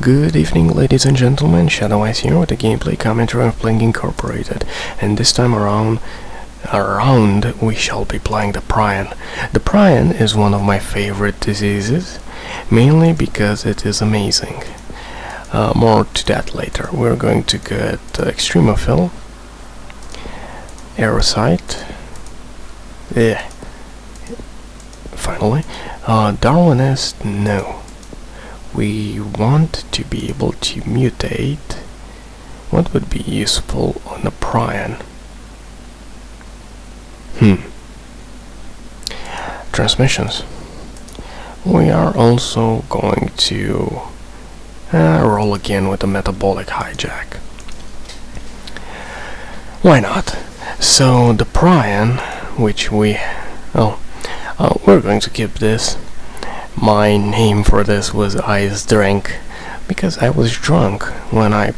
Good evening, ladies and gentlemen, Shadow Eyes here with a gameplay commentary of Playing Incorporated, and this time around we shall be playing the Prion. The Prion is one of my favorite diseases, mainly because it is amazing. More to that later. We're going to get Extremophil, Aerocyte, finally, Darwinist, no. We want to be able to mutate. What would be useful on a Prion? Transmissions. We are also going to roll again with a metabolic hijack. Why not? So the Prion, which we're going to keep this. My name for this was Ice Drink, because I was drunk when I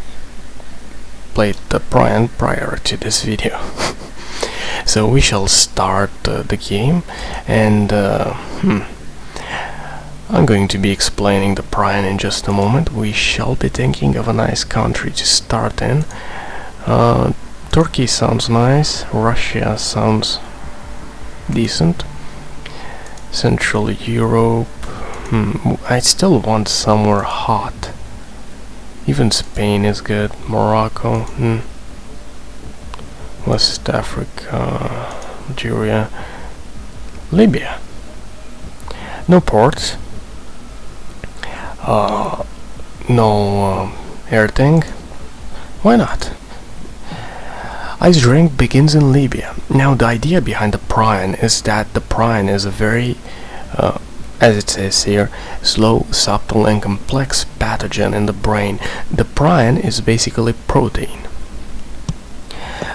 played the Prion prior to this video. So we shall start the game, and I'm going to be explaining the Prion in just a moment. We shall be thinking of a nice country to start in. Turkey sounds nice, Russia sounds decent, Central Europe, I still want somewhere hot. Even Spain is good, Morocco, West Africa, Algeria, Libya. No ports, no air thing. Why not? Ice Drink begins in Libya. Now the idea behind the Prion is that the Prion is a very, as it says here, slow, subtle and complex pathogen in the brain. The Prion is basically protein.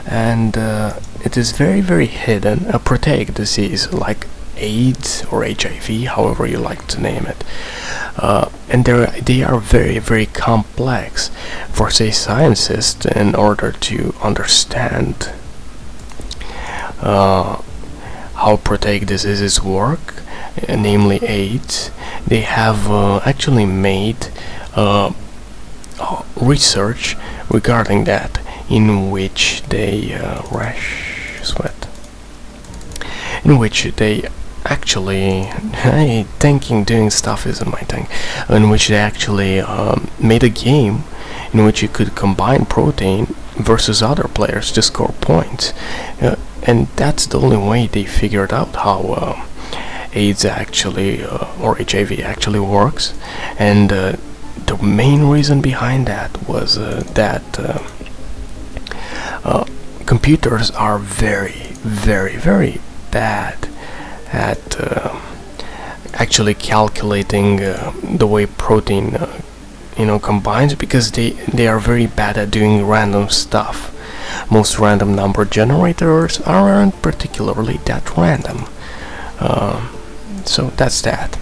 And it is very, very hidden, a proteic disease like AIDS or HIV, however you like to name it. And they are very, very complex for, say, scientists in order to understand how proteic diseases work, namely AIDS. They have actually made research regarding that, in which they in which they actually doing stuff isn't my thing, in which they actually made a game in which you could combine protein versus other players to score points, and that's the only way they figured out how AIDS actually or HIV actually works. And the main reason behind that was that computers are very, very, very bad at actually calculating the way protein combines, because they are very bad at doing random stuff. Most random number generators aren't particularly that random. So that's that.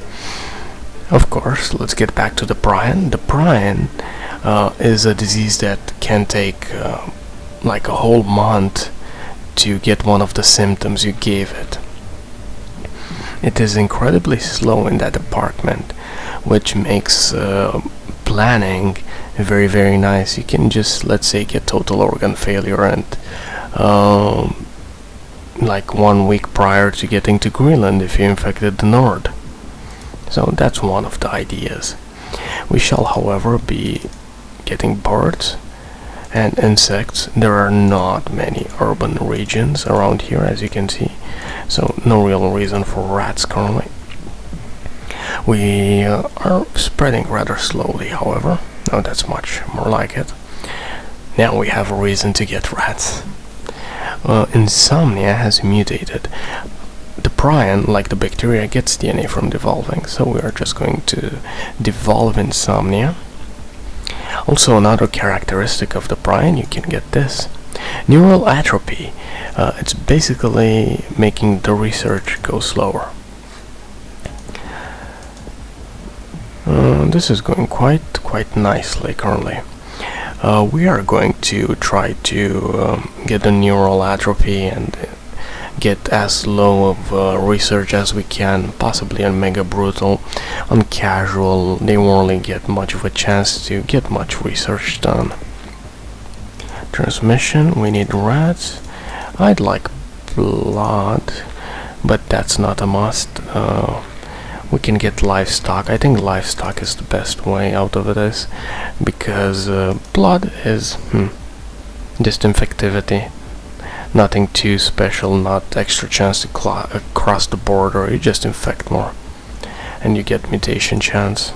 Of course, let's get back to the Prion. The Prion is a disease that can take like a whole month to get one of the symptoms you gave it. It is incredibly slow in that department, which makes planning very, very nice. You can just, let's say, get total organ failure and like 1 week prior to getting to Greenland if you infected the Nord. So that's one of the ideas. We shall, however, be getting birds and insects. There are not many urban regions around here, as you can see, so no real reason for rats currently. We are spreading rather slowly, however. No, that's much more like it. Now we have a reason to get rats. Insomnia has mutated. The Prion, like the bacteria, gets DNA from devolving, so we are just going to devolve Insomnia. Also, another characteristic of the Prion, you can get this. Neural atrophy. It's basically making the research go slower. This is going quite nicely currently. We are going to try to get the neural atrophy and get as low of research as we can, possibly on Mega Brutal. On Casual, they won't really get much of a chance to get much research done. Transmission, we need rats. I'd like blood, but that's not a must. We can get livestock. I think livestock is the best way out of this, because blood is just infectivity. Nothing too special, not extra chance to cross the border. You just infect more, and you get mutation chance.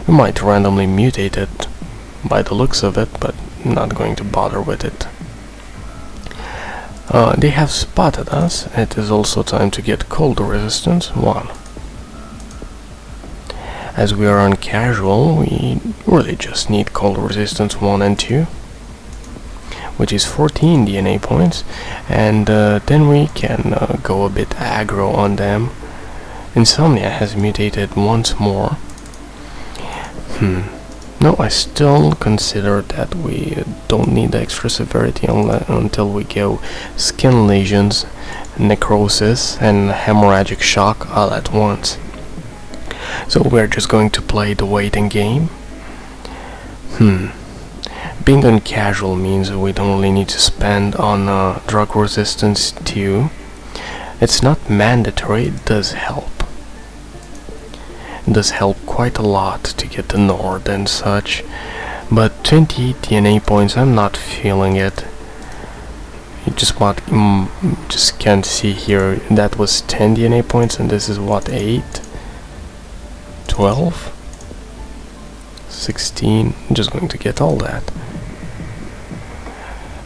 You might randomly mutate it by the looks of it, but I'm not going to bother with it. They have spotted us. It is also time to get cold resistance 1. As we are on casual, we really just need cold resistance 1 and 2, which is 14 DNA points, and then we can go a bit aggro on them. Insomnia has mutated once more. No, I still consider that we don't need extra severity until we go skin lesions, necrosis, and hemorrhagic shock all at once. So we're just going to play the waiting game. Being on casual means we don't really need to spend on drug resistance 2. It's not mandatory, it does help. It does help quite a lot to get the Nord and such, but 28 DNA points, I'm not feeling it. You just can't see here, that was 10 DNA points and this is what, 8? 12? 16? I'm just going to get all that.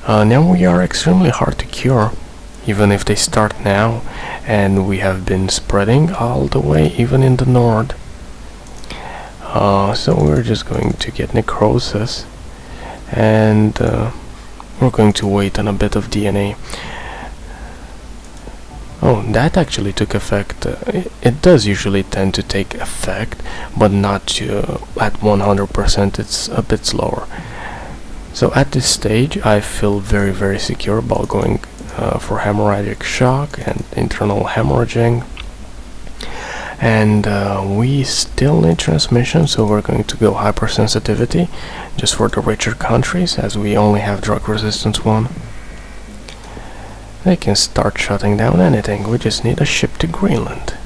Now we are extremely hard to cure, even if they start now, and we have been spreading all the way, even in the Nord. So we're just going to get necrosis, and we're going to wait on a bit of DNA. Oh, that actually took effect. It does usually tend to take effect, but not at 100%, it's a bit slower. So at this stage I feel very, very secure about going for hemorrhagic shock and internal hemorrhaging. And we still need transmission, so we're going to go hypersensitivity just for the richer countries, as we only have drug resistance 1. They can start shutting down anything. We just need a ship to Greenland.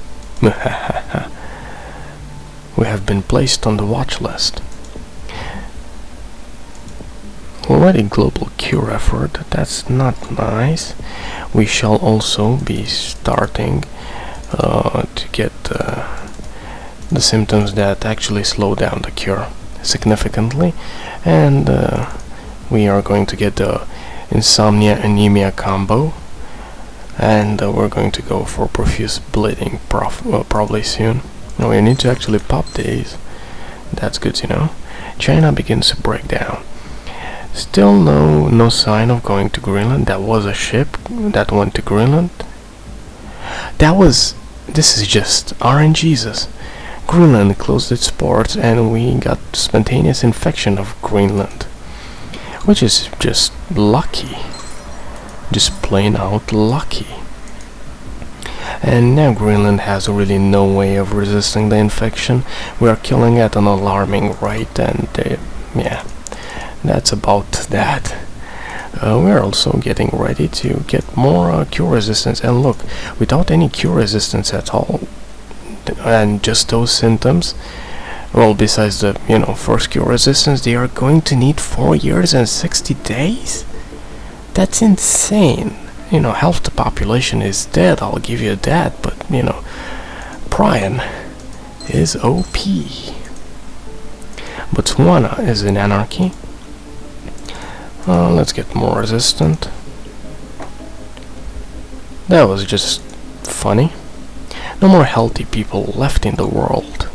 We have been placed on the watch list. Already global cure effort, that's not nice. We shall also be starting to get the symptoms that actually slow down the cure significantly, and we are going to get the insomnia anemia combo, and we're going to go for profuse bleeding probably soon. No, we need to actually pop these. That's good to know. China begins to break down. Still no sign of going to Greenland. That was a ship that went to Greenland. This is just RNGesus. Greenland closed its ports and we got spontaneous infection of Greenland, which is just lucky. Just plain out lucky. And now Greenland has really no way of resisting the infection. We are killing at an alarming rate, and yeah, that's about that. We're also getting ready to get more cure resistance, and look, without any cure resistance at all, and just those symptoms, well, besides the first cure resistance, they are going to need 4 years and 60 days. That's insane. Half the population is dead, I'll give you that, but Prion is OP. Botswana is in anarchy. Let's get more resistant. That was just funny. No more healthy people left in the world.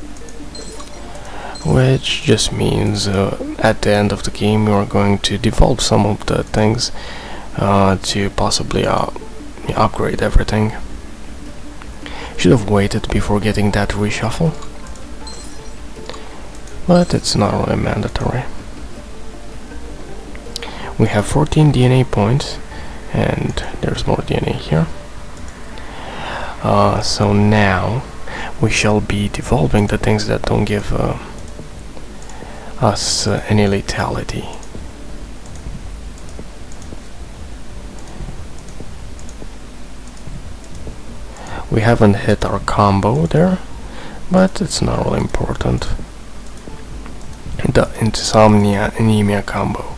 Which just means at the end of the game you are going to devolve some of the things to possibly upgrade everything. Should have waited before getting that reshuffle, but it's not really mandatory. We have 14 DNA points, and there's more DNA here. So now we shall be developing the things that don't give us any lethality. We haven't hit our combo there, but it's not really important. The insomnia anemia combo.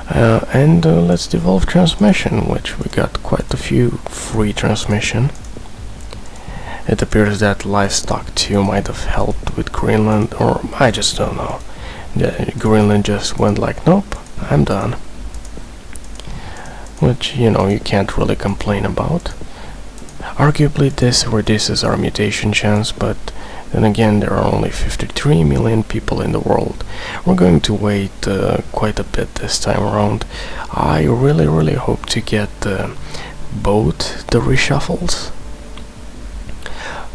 And let's develop transmission, which we got quite a few free transmission. It appears that livestock 2 might have helped with Greenland, or I just don't know. Greenland just went like, nope, I'm done. Which, you know, you can't really complain about. Arguably this reduces our mutation chance, but then again there are only 53 million people in the world. We're going to wait quite a bit this time around. I really hope to get both the reshuffles,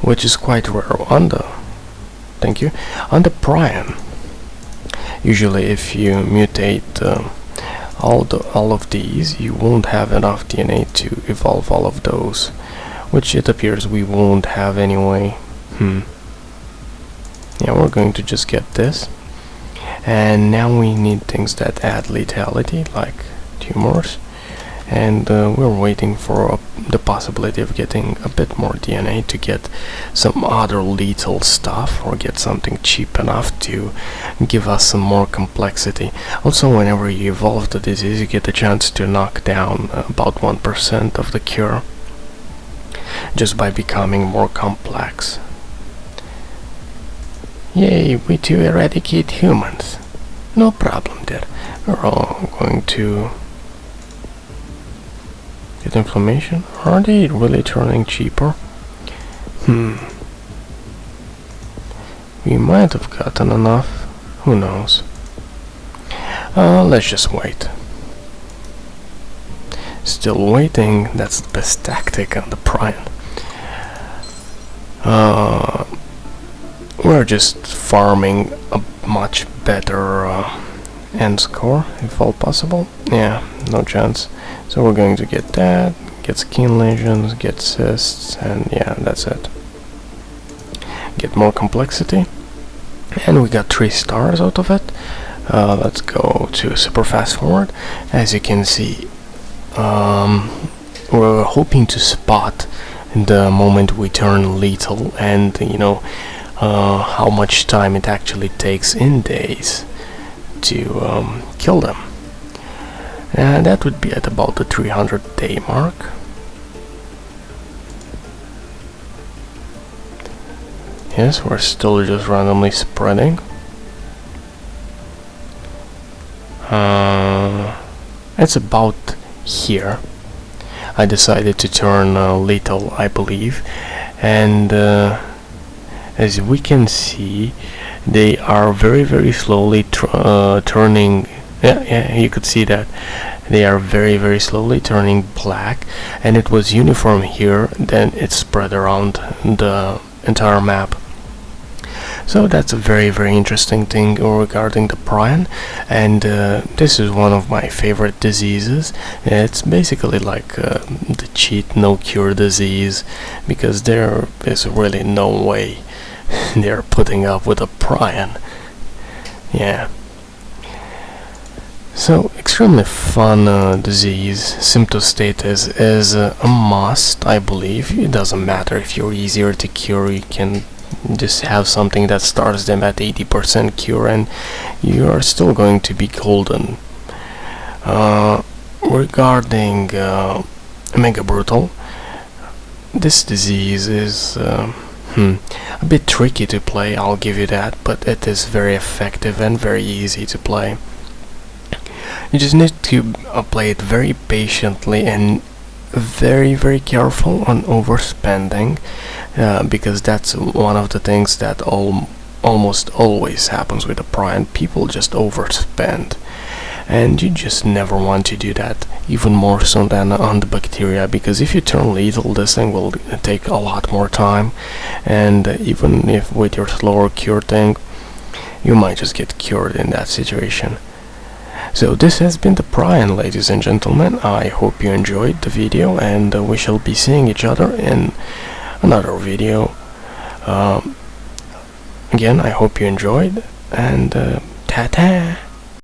which is quite rare on the Prion. Usually if you mutate all of these, you won't have enough DNA to evolve all of those, which it appears we won't have anyway. Yeah, we're going to just get this. And now we need things that add lethality, like tumors. And we're waiting for the possibility of getting a bit more DNA to get some other lethal stuff, or get something cheap enough to give us some more complexity. Also, whenever you evolve the disease, you get a chance to knock down about 1% of the cure, just by becoming more complex. Yay, we to eradicate humans. No problem there. We're all going to get inflammation. Are they really turning cheaper? We might have gotten enough. Who knows? Let's just wait. Still waiting. That's the best tactic on the Prion. We're just farming a much better end score, if all possible. Yeah, no chance. So we're going to get that, get skin lesions, get cysts, and yeah, that's it. Get more complexity. And we got 3 stars out of it. Let's go to super fast forward. As you can see, we're hoping to spot the moment we turn lethal, and you know how much time it actually takes in days to kill them. And that would be at about the 300-day mark. Yes, we're still just randomly spreading. It's about here. I decided to turn lethal, I believe, and as we can see, they are very slowly turning. Yeah, you could see that they are very slowly turning black, and it was uniform here, then it spread around the entire map. So that's a very interesting thing regarding the Prion, and this is one of my favorite diseases. It's basically like the cheat no cure disease, because there is really no way they're putting up with a Prion. Yeah. So extremely fun disease. Symptostatus is a must, I believe. It doesn't matter if you're easier to cure, you can just have something that starts them at 80% cure and you are still going to be golden. Regarding Mega Brutal, this disease is a bit tricky to play, I'll give you that, but it is very effective and very easy to play. You just need to play it very patiently and very careful on overspending, because that's one of the things that almost always happens with the Prion. People just overspend, and you just never want to do that, even more so than on the bacteria, because if you turn lethal, this thing will take a lot more time, and even if with your slower cure thing, you might just get cured in that situation. So this has been the Prion, ladies and gentlemen. I hope you enjoyed the video, and we shall be seeing each other in another video. Again, I hope you enjoyed, and ta-ta!